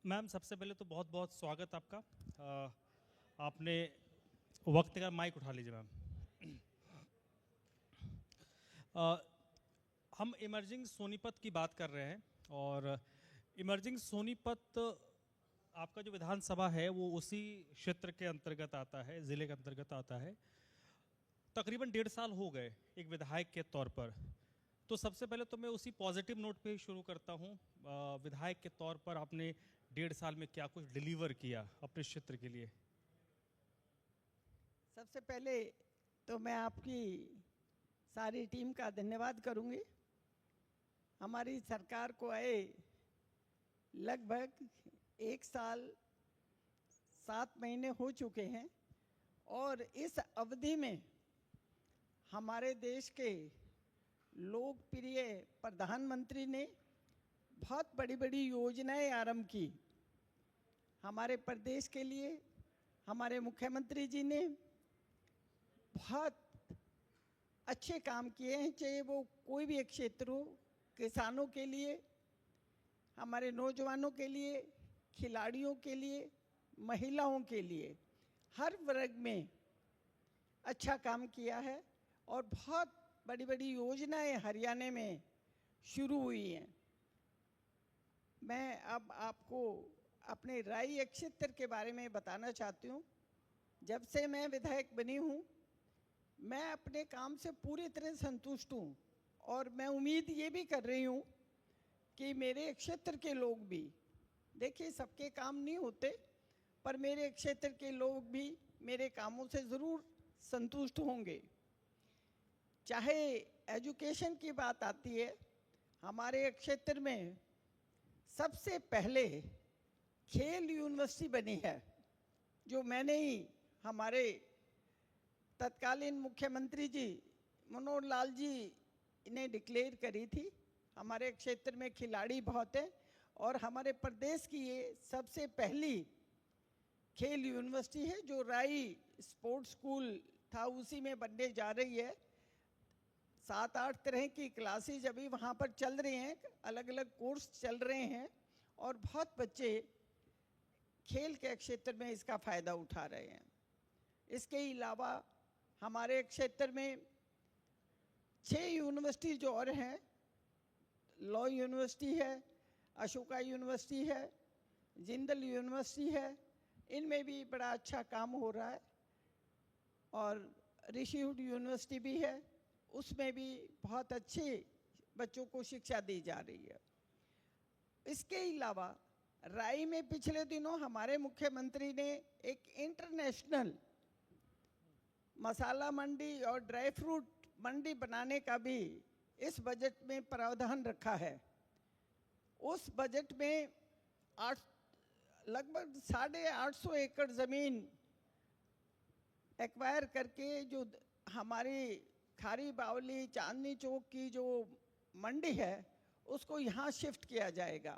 Ma'am, सबसे पहले तो बहुत बहुत स्वागत आपका। आपने वक्त का माइक उठा लीजिए मैम। अ, हम इमर्जिंग सोनीपत की बात कर रहे हैं और इमर्जिंग सोनीपत आपका जो विधानसभा है वो उसी क्षेत्र के अंतर्गत आता है, ज़िले के अंतर्गत आता है। तकरीबन 1.5 साल हो गए एक विधायक के तौर पर। तो सबसे पहले तो मैं उसी पॉजिटिव नोट पे ही शुरू करता हूँ। विधायक के तौर पर आपने 1.5 साल में क्या कुछ डिलीवर किया अपने क्षेत्र के लिए? सबसे पहले तो मैं आपकी सारी टीम का धन्यवाद करूंगी। हमारी सरकार को आए लगभग 1 साल 7 महीने हो चुके हैं और इस अवधि में हमारे देश के लोकप्रिय प्रधानमंत्री ने बहुत बड़ी बड़ी योजनाएं आरंभ की। हमारे प्रदेश के लिए हमारे मुख्यमंत्री जी ने बहुत अच्छे काम किए हैं, चाहे वो कोई भी एक क्षेत्र हो। किसानों के लिए, हमारे नौजवानों के लिए, खिलाड़ियों के लिए, महिलाओं के लिए, हर वर्ग में अच्छा काम किया है और बहुत बड़ी बड़ी योजनाएं हरियाणा में शुरू हुई हैं। मैं अब आपको अपने राई क्षेत्र के बारे में बताना चाहती हूँ। जब से मैं विधायक बनी हूँ, मैं अपने काम से पूरी तरह संतुष्ट हूँ और मैं उम्मीद ये भी कर रही हूँ कि मेरे क्षेत्र के लोग भी, देखिए सबके काम नहीं होते, पर मेरे क्षेत्र के लोग भी मेरे कामों से ज़रूर संतुष्ट होंगे। चाहे एजुकेशन की बात आती है, हमारे क्षेत्र में सबसे पहले खेल यूनिवर्सिटी बनी है, जो मैंने ही हमारे तत्कालीन मुख्यमंत्री जी मनोहर लाल जी ने डिक्लेयर करी थी। हमारे क्षेत्र में खिलाड़ी बहुत हैं और हमारे प्रदेश की ये सबसे पहली खेल यूनिवर्सिटी है, जो राई स्पोर्ट्स स्कूल था उसी में बनने जा रही है। 7-8 तरह की क्लासेज अभी वहाँ पर चल रही हैं, अलग अलग कोर्स चल रहे हैं और बहुत बच्चे खेल के क्षेत्र में इसका फ़ायदा उठा रहे हैं। इसके अलावा हमारे क्षेत्र में 6 यूनिवर्सिटी और हैं। लॉ यूनिवर्सिटी है, अशोका यूनिवर्सिटी है, जिंदल यूनिवर्सिटी है, इनमें भी बड़ा अच्छा काम हो रहा है। और ऋषिहुड यूनिवर्सिटी भी है, उसमें भी बहुत अच्छे बच्चों को शिक्षा दी जा रही है। इसके अलावा राई में पिछले दिनों हमारे मुख्यमंत्री ने एक इंटरनेशनल मसाला मंडी और ड्राई फ्रूट मंडी बनाने का भी इस बजट में प्रावधान रखा है। उस बजट में लगभग 850 एकड़ ज़मीन एक्वायर करके जो हमारी खारी बावली चांदनी चौक की जो मंडी है उसको यहाँ शिफ्ट किया जाएगा।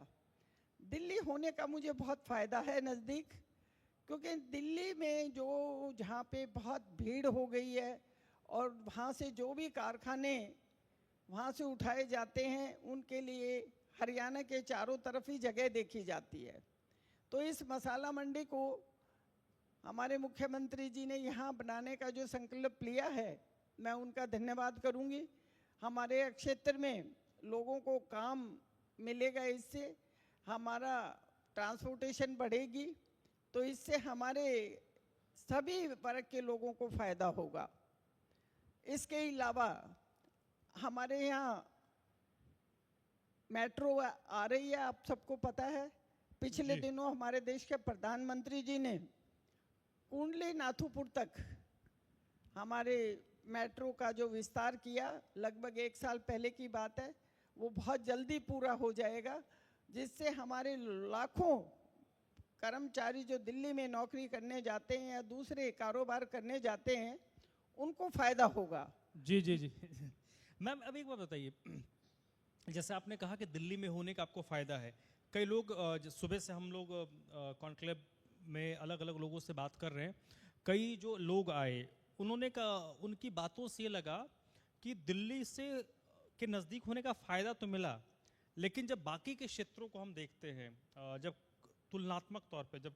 दिल्ली होने का मुझे बहुत फ़ायदा है नज़दीक, क्योंकि दिल्ली में जो जहाँ पे बहुत भीड़ हो गई है और वहाँ से जो भी कारखाने वहाँ से उठाए जाते हैं उनके लिए हरियाणा के चारों तरफ ही जगह देखी जाती है। तो इस मसाला मंडी को हमारे मुख्यमंत्री जी ने यहाँ बनाने का जो संकल्प लिया है, मैं उनका धन्यवाद करूँगी। हमारे क्षेत्र में लोगों को काम मिलेगा, इससे हमारा ट्रांसपोर्टेशन बढ़ेगी, तो इससे हमारे सभी वर्ग के लोगों को फ़ायदा होगा। इसके अलावा हमारे यहाँ मेट्रो आ रही है, आप सबको पता है। पिछले दिनों हमारे देश के प्रधानमंत्री जी ने कुंडली नाथुपुर तक हमारे मेट्रो का जो विस्तार किया, लगभग 1 साल पहले की बात है, वो बहुत जल्दी पूरा हो जाएगा, जिससे हमारे लाखों कर्मचारी जो दिल्ली में नौकरी करने जाते हैं या दूसरे कारोबार करने जाते हैं उनको फ़ायदा होगा। जी जी जी। मैम, अब एक बात बताइए, जैसे आपने कहा कि दिल्ली में होने का आपको फ़ायदा है। कई लोग सुबह से हम लोग कॉन्क्लेव में अलग अलग लोगों से बात कर रहे हैं। कई जो लोग आए उन्होंने उनकी बातों से ये लगा कि दिल्ली से के नज़दीक होने का फ़ायदा तो मिला, लेकिन जब बाकी के क्षेत्रों को हम देखते हैं, जब तुलनात्मक तौर पे जब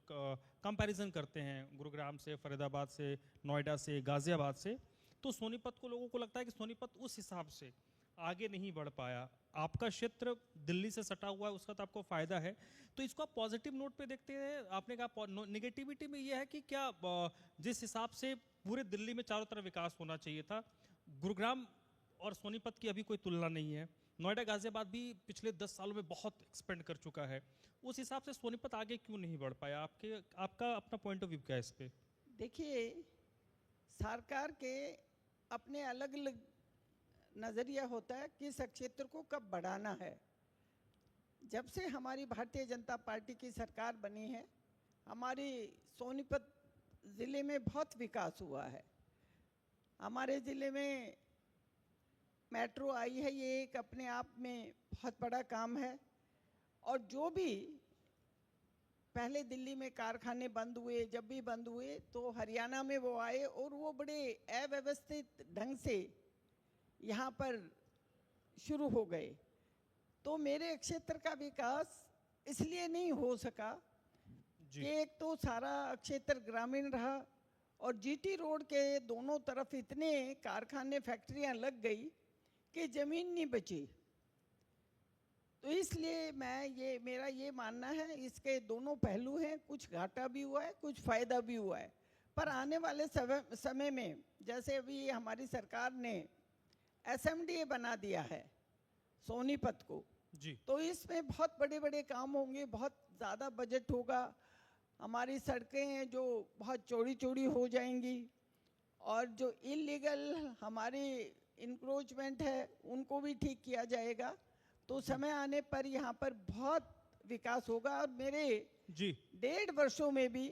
कंपैरिजन करते हैं गुरुग्राम से, फरीदाबाद से, नोएडा से, गाजियाबाद से, तो सोनीपत को लोगों को लगता है कि सोनीपत उस हिसाब से आगे नहीं बढ़ पाया। आपका क्षेत्र दिल्ली से सटा हुआ है, उसका तो आपको फायदा है। तो इसको आप पॉजिटिव नोट पे देखते हैं। आपने कहा नेगेटिविटी में यह है कि क्या जिस हिसाब से पूरे दिल्ली में चारों तरफ विकास होना चाहिए था, गुरुग्राम और सोनीपत की अभी कोई तुलना नहीं है। नोएडा गाजियाबाद भी पिछले 10 सालों में बहुत एक्सपेंड कर चुका है। उस हिसाब से सोनीपत आगे क्यों नहीं बढ़ पाया? आपका अपना पॉइंट ऑफ व्यू क्या है इस पे? देखिए, सरकार के अपने अलग अलग नज़रिया होता है किस क्षेत्र को कब बढ़ाना है। जब से हमारी भारतीय जनता पार्टी की सरकार बनी है, हमारी सोनीपत ज़िले में बहुत विकास हुआ है। हमारे ज़िले में मेट्रो आई है, ये एक अपने आप में बहुत बड़ा काम है। और जो भी पहले दिल्ली में कारखाने बंद हुए, जब भी बंद हुए तो हरियाणा में वो आए और वो बड़े अव्यवस्थित ढंग से यहाँ पर शुरू हो गए। तो मेरे क्षेत्र का विकास इसलिए नहीं हो सका कि एक तो सारा क्षेत्र ग्रामीण रहा और जीटी रोड के दोनों तरफ इतने कारखाने, फैक्ट्रियाँ लग गई कि ज़मीन नहीं बची। तो इसलिए मेरा ये मानना है, इसके दोनों पहलू हैं, कुछ घाटा भी हुआ है, कुछ फायदा भी हुआ है। पर आने वाले समय में जैसे अभी हमारी सरकार ने एसएमडीए बना दिया है सोनीपत को जी, तो इसमें बहुत बड़े बड़े काम होंगे, बहुत ज़्यादा बजट होगा। हमारी सड़कें हैं जो बहुत चौड़ी चौड़ी हो जाएंगी और जो इलीगल हमारी इंक्रोचमेंट है उनको भी ठीक किया जाएगा। तो समय आने पर यहाँ पर बहुत विकास होगा और मेरे जी 1.5 वर्षों में भी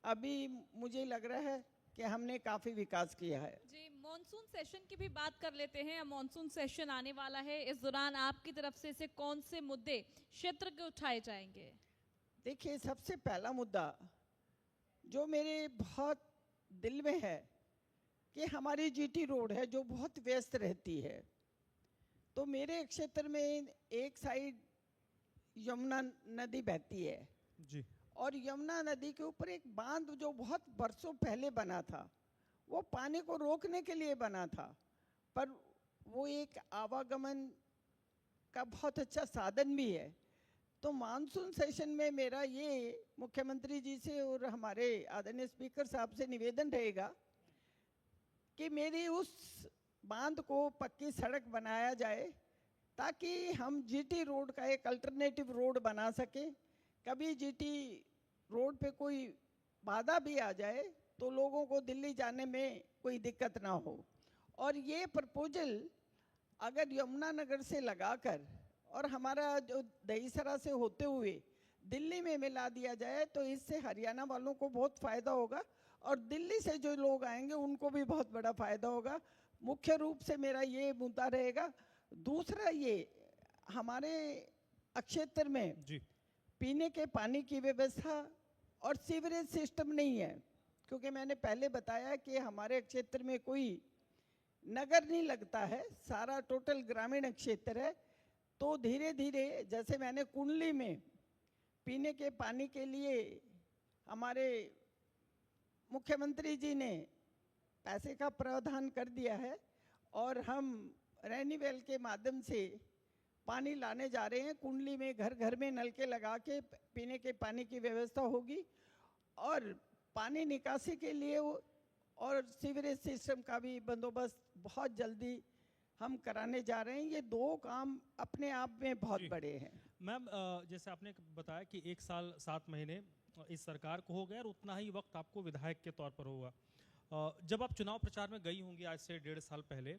अभी मुझे लग रहा है कि हमने काफ़ी विकास किया है। जी, मॉनसून सेशन की भी बात कर लेते हैं। मॉनसून सेशन आने वाला है, इस दौरान आपकी तरफ से कौन से मुद्दे क्षेत्र के उठाए जाएंगे? देखिए, सबसे पहला मुद्दा जो मेरे बहुत दिल में है कि हमारी जीटी रोड है जो बहुत व्यस्त रहती है। तो मेरे क्षेत्र में एक साइड यमुना नदी बहती है जी और यमुना नदी के ऊपर एक बांध जो बहुत बरसों पहले बना था, वो पानी को रोकने के लिए बना था, पर वो एक आवागमन का बहुत अच्छा साधन भी है। तो मानसून सेशन में मेरा ये मुख्यमंत्री जी से और हमारे आदरणीय स्पीकर साहब से निवेदन रहेगा कि मेरी उस बांध को पक्की सड़क बनाया जाए ताकि हम जीटी रोड का एक अल्टरनेटिव रोड बना सकें। कभी जीटी रोड पे कोई बाधा भी आ जाए तो लोगों को दिल्ली जाने में कोई दिक्कत ना हो। और ये प्रपोजल अगर यमुनानगर से लगाकर और हमारा जो दहीसरा से होते हुए दिल्ली में मिला दिया जाए तो इससे हरियाणा वालों को बहुत फ़ायदा होगा और दिल्ली से जो लोग आएंगे उनको भी बहुत बड़ा फ़ायदा होगा। मुख्य रूप से मेरा ये मुद्दा रहेगा। दूसरा, ये हमारे क्षेत्र में जी पीने के पानी की व्यवस्था और सीवरेज सिस्टम नहीं है, क्योंकि मैंने पहले बताया कि हमारे क्षेत्र में कोई नगर नहीं लगता है, सारा टोटल ग्रामीण क्षेत्र है। तो धीरे धीरे जैसे मैंने कुंडली में पीने के पानी के लिए हमारे मुख्यमंत्री जी ने पैसे का प्रावधान कर दिया है और हम रेनीवेल के माध्यम से पानी लाने जा रहे हैं। कुंडली में घर घर में नलके लगा के पीने के पानी की व्यवस्था होगी और पानी निकासी के लिए और सीवरेज सिस्टम का भी बंदोबस्त बहुत जल्दी हम कराने जा रहे हैं। ये दो काम अपने आप में बहुत बड़े हैं। मैम, जैसे आपने बताया कि 1 साल 7 महीने इस सरकार को हो गया और उतना ही वक्त आपको विधायक के तौर पर होगा। जब आप चुनाव प्रचार में गई होंगी आज से 1.5 साल पहले,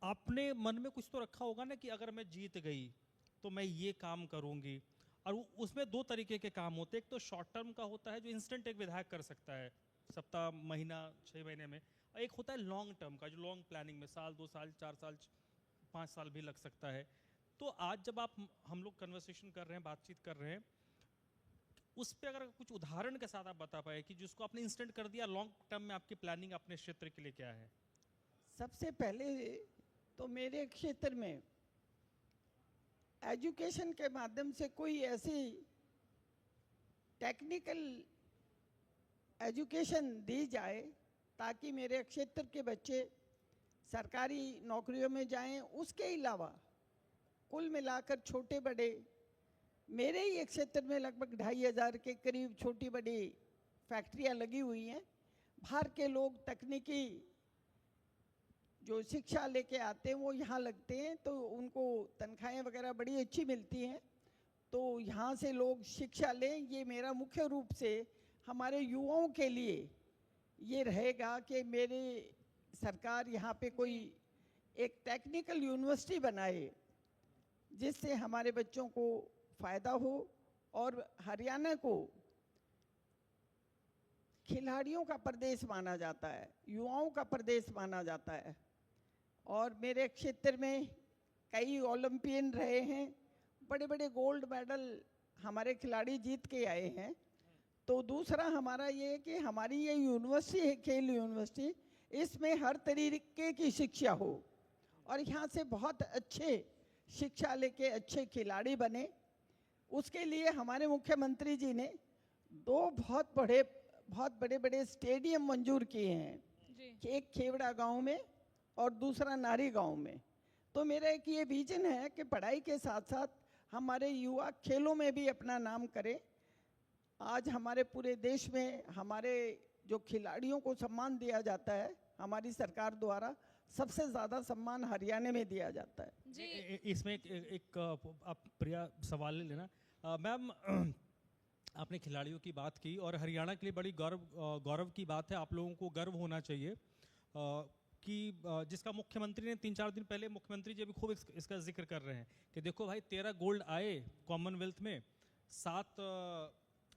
आपने मन में कुछ तो रखा होगा ना कि अगर मैं जीत गई तो मैं ये काम करूंगी। और उसमें 2 तरीके के काम होते हैं। एक तो शॉर्ट टर्म का होता है जो इंस्टेंट एक विधायक कर सकता है, सप्ताह, महीना, 6 महीने में। और एक होता है लॉन्ग टर्म का जो लॉन्ग प्लानिंग में साल, 2 साल, 4 साल, 5 साल भी लग सकता है। तो आज जब हम लोग कन्वर्सेशन कर रहे हैं, बातचीत कर रहे हैं, उस पर अगर कुछ उदाहरण के साथ आप बता पाए कि जिसको आपने इंस्टेंट कर दिया, लॉन्ग टर्म में आपकी प्लानिंग अपने क्षेत्र के लिए क्या है? सबसे पहले तो मेरे क्षेत्र में एजुकेशन के माध्यम से कोई ऐसी टेक्निकल एजुकेशन दी जाए ताकि मेरे क्षेत्र के बच्चे सरकारी नौकरियों में जाएं। उसके अलावा कुल मिलाकर छोटे बड़े मेरे ही क्षेत्र में लगभग 2500 के करीब छोटी बड़ी फैक्ट्रियां लगी हुई हैं। बाहर के लोग तकनीकी जो शिक्षा लेके आते हैं वो यहाँ लगते हैं, तो उनको तनख्वाहें वगैरह बड़ी अच्छी मिलती हैं। तो यहाँ से लोग शिक्षा लें, ये मेरा मुख्य रूप से हमारे युवाओं के लिए ये रहेगा कि मेरी सरकार यहाँ पे कोई एक टेक्निकल यूनिवर्सिटी बनाए जिससे हमारे बच्चों को फ़ायदा हो और हरियाणा को खिलाड़ियों का प्रदेश माना जाता है, युवाओं का प्रदेश माना जाता है। और मेरे क्षेत्र में कई ओलंपियन रहे हैं, बड़े बड़े गोल्ड मेडल हमारे खिलाड़ी जीत के आए हैं। तो दूसरा हमारा ये है कि हमारी ये यूनिवर्सिटी है, खेल यूनिवर्सिटी, इसमें हर तरीके की शिक्षा हो और यहाँ से बहुत अच्छे शिक्षा लेके अच्छे खिलाड़ी बने। उसके लिए हमारे मुख्यमंत्री जी ने 2 बहुत बड़े बड़े स्टेडियम मंजूर किए हैं जी। एक खेवड़ा गांव में और दूसरा नारी गांव में। तो मेरा एक ये विजन है कि पढ़ाई के साथ साथ हमारे युवा खेलों में भी अपना नाम करें। आज हमारे पूरे देश में हमारे जो खिलाड़ियों को सम्मान दिया जाता है हमारी सरकार द्वारा, सबसे ज़्यादा सम्मान हरियाणा में दिया जाता है। जी। इसमें एक आप प्रिया सवाल ले लेना। मैम, आपने खिलाड़ियों की बात की और हरियाणा के लिए बड़ी गौरव की बात है, आप लोगों को गर्व होना चाहिए कि जिसका मुख्यमंत्री ने 3-4 दिन पहले मुख्यमंत्री जी भी खूब इसका जिक्र कर रहे हैं कि देखो भाई 13 गोल्ड आए कॉमनवेल्थ में, 7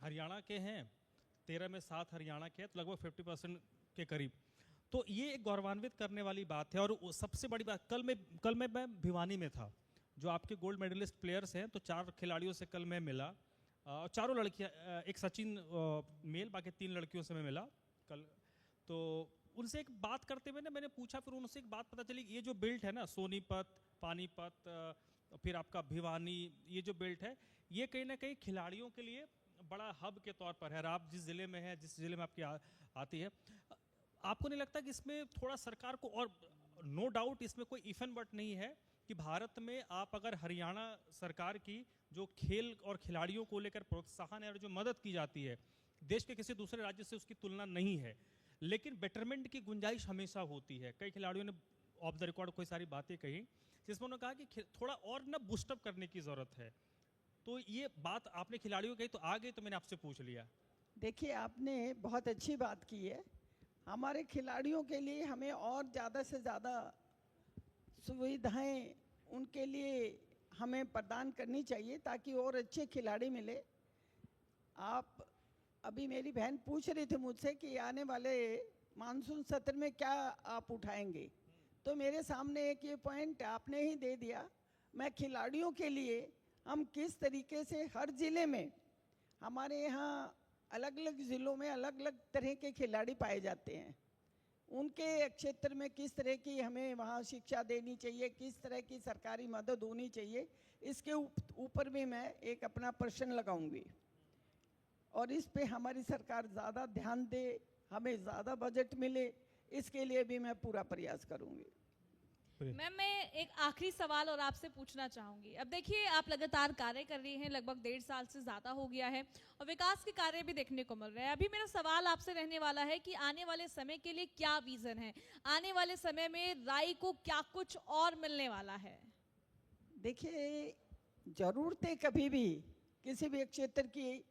हरियाणा के हैं, 13 में 7 हरियाणा के हैं, तो लगभग 50% के करीब। तो ये एक गौरवान्वित करने वाली बात है। और सबसे बड़ी बात, कल मैं भिवानी में था, जो आपके गोल्ड मेडलिस्ट प्लेयर्स हैं, तो 4 खिलाड़ियों से कल मैं मिला, चारों लड़कियां, एक सचिन मेल, बाकी 3 लड़कियों से मैं मिला कल। तो उनसे एक बात करते हुए ना मैंने पूछा, फिर उनसे एक बात पता चली, ये जो बेल्ट है ना, सोनीपत, पानीपत, फिर आपका भिवानी, ये जो बेल्ट है, ये कहीं ना कहीं खिलाड़ियों के लिए बड़ा हब के तौर पर है। और आप जिस ज़िले में है, जिस ज़िले में आपकी आती है, आपको नहीं लगता कि इसमें थोड़ा सरकार को, और नो डाउट इसमें कोई इफ एंड बट नहीं है कि भारत में आप अगर हरियाणा सरकार की जो खेल और खिलाड़ियों को लेकर प्रोत्साहन है और जो मदद की जाती है, देश के किसी दूसरे राज्य से उसकी तुलना नहीं है, लेकिन बेटरमेंट की गुंजाइश हमेशा होती है। कई खिलाड़ियों ने ऑफ द रिकॉर्ड कोई सारी बातें कही जिसमें उन्होंने कहा कि थोड़ा और ना बूस्टअप करने की ज़रूरत है। तो ये बात आपने खिलाड़ियों कही तो आ गई, तो मैंने आपसे पूछ लिया। देखिए, आपने बहुत अच्छी बात की है। हमारे खिलाड़ियों के लिए हमें और ज़्यादा से ज़्यादा सुविधाएं उनके लिए हमें प्रदान करनी चाहिए ताकि और अच्छे खिलाड़ी मिले। आप अभी मेरी बहन पूछ रही थी मुझसे कि आने वाले मानसून सत्र में क्या आप उठाएंगे, तो मेरे सामने एक ये पॉइंट आपने ही दे दिया। मैं खिलाड़ियों के लिए हम किस तरीके से हर ज़िले में, हमारे यहाँ अलग अलग ज़िलों में अलग अलग तरह के खिलाड़ी पाए जाते हैं, उनके क्षेत्र में किस तरह की हमें वहाँ शिक्षा देनी चाहिए, किस तरह की सरकारी मदद होनी चाहिए, इसके ऊपर भी मैं एक अपना प्रश्न लगाऊंगी। और इस पे हमारी सरकार ज़्यादा ध्यान दे, हमें ज़्यादा बजट मिले, इसके लिए भी मैं पूरा प्रयास करूंगी। मैम, मैं एक आखिरी सवाल और आपसे पूछना चाहूंगी। अब देखिए, आप लगातार कार्य कर रही हैं, लगभग 1.5 साल से ज़्यादा हो गया है और विकास के कार्य भी देखने को मिल रहे हैं। अभी मेरा सवाल आपसे रहने वाला है कि आने वाले समय के लिए क्या विज़न है, आने वाले समय में राई को क्या कुछ और मिलने वाला है? देखिए, ज़रूरतें कभी भी किसी भी क्षेत्र की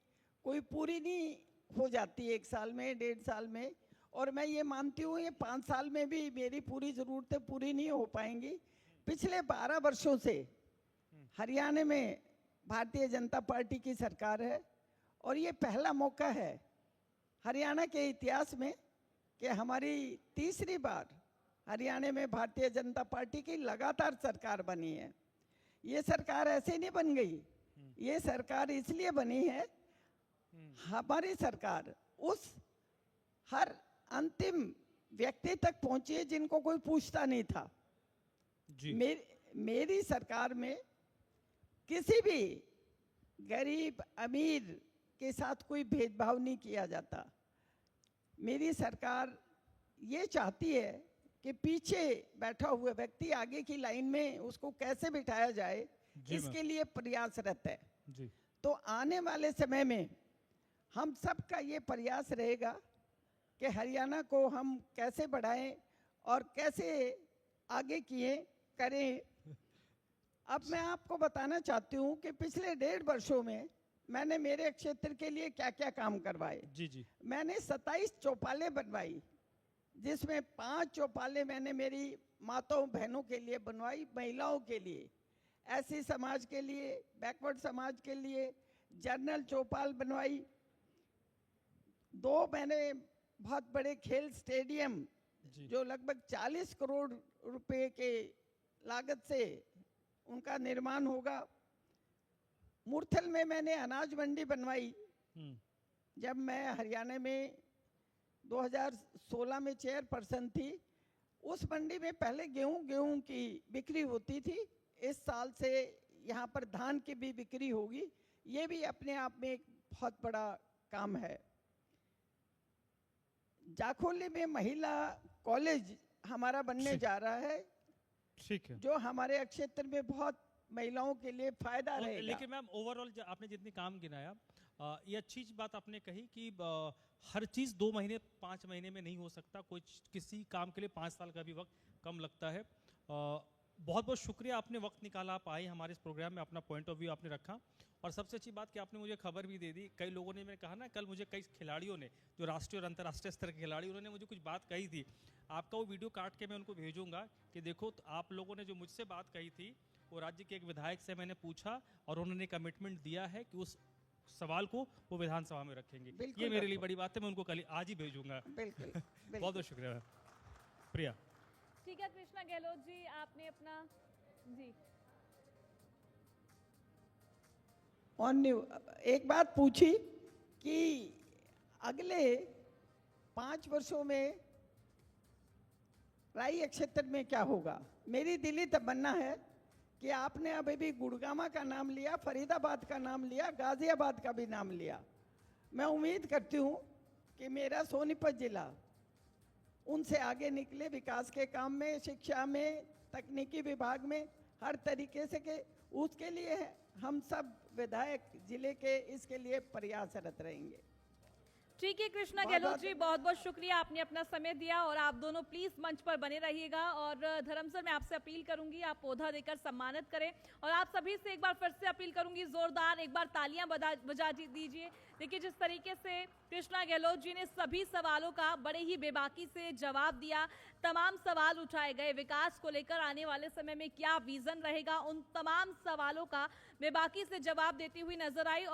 कोई पूरी नहीं हो जाती 1 साल में, 1.5 साल में, और मैं ये मानती हूँ ये 5 साल में भी मेरी पूरी ज़रूरतें पूरी नहीं हो पाएंगी। पिछले 12 वर्षों से हरियाणा में भारतीय जनता पार्टी की सरकार है और ये पहला मौका है हरियाणा के इतिहास में कि हमारी तीसरी बार हरियाणा में भारतीय जनता पार्टी की लगातार सरकार बनी है। ये सरकार ऐसे नहीं बन गई, ये सरकार इसलिए बनी है, हमारी सरकार उस हर अंतिम व्यक्ति तक पहुंची है जिनको कोई पूछता नहीं था जी। मेरी सरकार में किसी भी गरीब अमीर के साथ कोई भेदभाव नहीं किया जाता। मेरी सरकार ये चाहती है कि पीछे बैठा हुआ व्यक्ति आगे की लाइन में उसको कैसे बिठाया जाए, इसके लिए प्रयासरत है। जी। तो आने वाले समय में हम सबका ये प्रयास रहेगा कि हरियाणा को हम कैसे बढ़ाएं और कैसे आगे किए करें। अब मैं आपको बताना चाहती हूँ कि पिछले 1.5 वर्षों में मैंने मेरे क्षेत्र के लिए क्या क्या काम करवाए। जी जी। मैंने 27 चौपालें बनवाई, जिसमें 5 चौपालें मैंने मेरी माताओं बहनों के लिए बनवाई, महिलाओं के लिए, ऐसी समाज के लिए, बैकवर्ड समाज के लिए जर्नल चौपाल बनवाई। 2 मैंने बहुत बड़े खेल स्टेडियम जो लगभग 40 करोड़ रुपए के लागत से उनका निर्माण होगा। मुरथल में मैंने अनाज मंडी बनवाई। जब मैं हरियाणा में 2016 में चेयरपर्सन थी, उस मंडी में पहले गेहूं की बिक्री होती थी। इस साल से यहाँ पर धान की भी बिक्री होगी। ये भी अपने आप में एक बहुत बड़ा काम है। जाखोली में महिला कॉलेज हमारा बनने जा रहा है, ठीक है, जो हमारे क्षेत्र में बहुत महिलाओं के लिए फायदा रहेगा। लेकिन मैम ओवरऑल आपने जितनी काम गिनाया, ये अच्छी बात आपने कही कि हर चीज़ 2 महीने 5 महीने में नहीं हो सकता। किसी काम के लिए 5 साल का भी वक्त कम लगता है। बहुत बहुत शुक्रिया, आपने वक्त निकाला, आप आए हमारे इस प्रोग्राम में, अपना पॉइंट ऑफ व्यू आपने रखा। और सबसे अच्छी बात कि आपने मुझे खबर भी दे दी। कई लोगों ने, मैंने कहा ना, कल मुझे कई खिलाड़ियों ने, जो राष्ट्रीय और अंतर्राष्ट्रीय स्तर के खिलाड़ी, उन्होंने मुझे कुछ बात कही थी। आपका वो वीडियो काट के मैं उनको भेजूंगा कि देखो, तो आप लोगों ने जो मुझसे बात कही थी, वो राज्य के एक विधायक से मैंने पूछा और उन्होंने कमिटमेंट दिया है कि उस सवाल को वो विधानसभा में रखेंगे। ये मेरे लिए बड़ी बात है, मैं उनको कल आज ही भेजूंगा। बिल्कुल, बहुत बहुत शुक्रिया प्रिया। ठीक है कृष्णा गहलोत जी, आपने अपना जी एक बात पूछी कि अगले 5 वर्षों में राई क्षेत्र में क्या होगा। मेरी दिली तमन्ना है कि आपने अभी भी गुड़गामा का नाम लिया, फरीदाबाद का नाम लिया, गाजियाबाद का भी नाम लिया। मैं उम्मीद करती हूँ कि मेरा सोनीपत जिला उनसे आगे निकले विकास के काम में, शिक्षा में, तकनीकी विभाग में, हर तरीके से के उसके लिए हम सब विधायक जिले के इसके लिए प्रयासरत रहेंगे। ठीक है कृष्णा गहलोत जी, बहुत बहुत शुक्रिया, आपने अपना समय दिया। और आप दोनों प्लीज मंच पर बने रहिएगा। और धर्मसर, मैं आपसे अपील करूंगी, आप पौधा देकर सम्मानित करें। और आप सभी से एक बार फिर से अपील करूंगी, जोरदार एक बार तालियां बजा दीजिए। देखिए, जिस तरीके से कृष्णा गहलोत जी ने सभी सवालों का बड़े ही बेबाकी से जवाब दिया, तमाम सवाल उठाए गए, विकास को लेकर आने वाले समय में क्या विजन रहेगा, उन तमाम सवालों का बेबाकी से जवाब देती हुई नजर आई।